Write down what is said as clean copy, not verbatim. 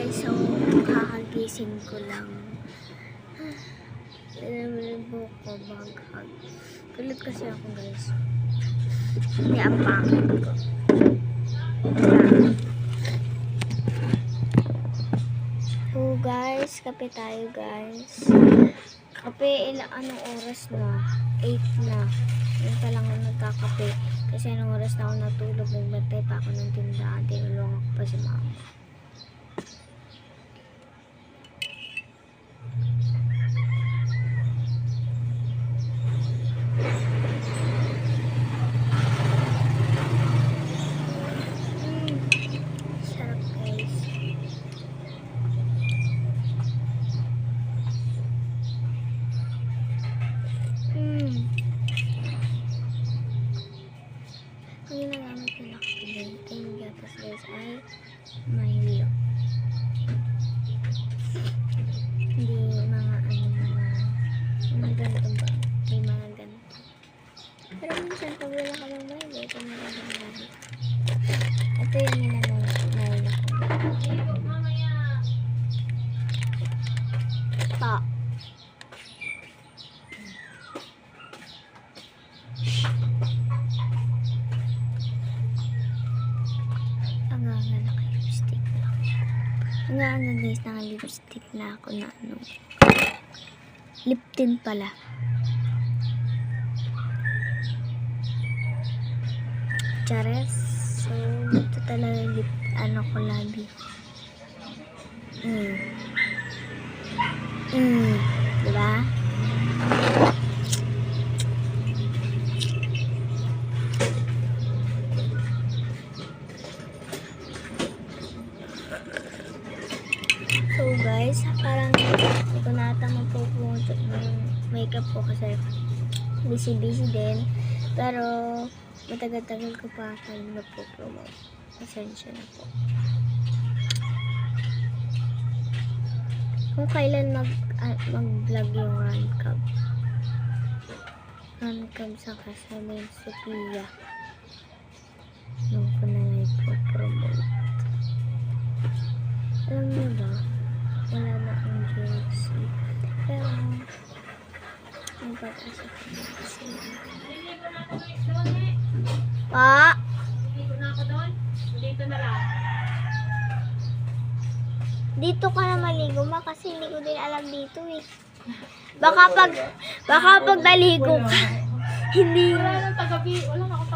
guys, so kakagising ko lang. Nilabo ko baghag. Kulit kasi ako guys. Hindi ang pangit ko. So guys, kape tayo guys. Kape anong oras na? 8 na. Yun pa lang ako nagkakape. Kasi anong oras na ako natulog. Nagbantay pa ako ng tindahan. Tinulungan ako pa si mama. Sarap guys. Ang ginagamit ko na kapilin ay gatas guys ay Milo. Hindi mga mga ganito ba? May mga ganito. Pero minsan pag wala ka ng Milo, ito na lang ang gamit. Ito yung minagamit Milo ko. Pa. Naka-lipstick na. Guys, naka-lipstick na ako na lip tint pala. Chares. So, ito talaga lip, ko labi. Diba? So guys, parang hindi ko na ata magpupunta yung makeup ko kasi busy din. Pero matagal-tagal ko pa ata yung magpo-promote. Pasensya na po. Kung kailan mag-vlog yung run cab sa kasama yung Sophia. Nung ko na nag-promote. Alam mo ba? Wala na ang GLC. Pero, may pag-asa ko na kasi. Pa! Dito na ako doon? Dito na lang. Dito ka na maligo ma kasi hindi ko din alam dito eh. Baka pag naligo ka, hindi. Wala nang tagabi. Wala na ako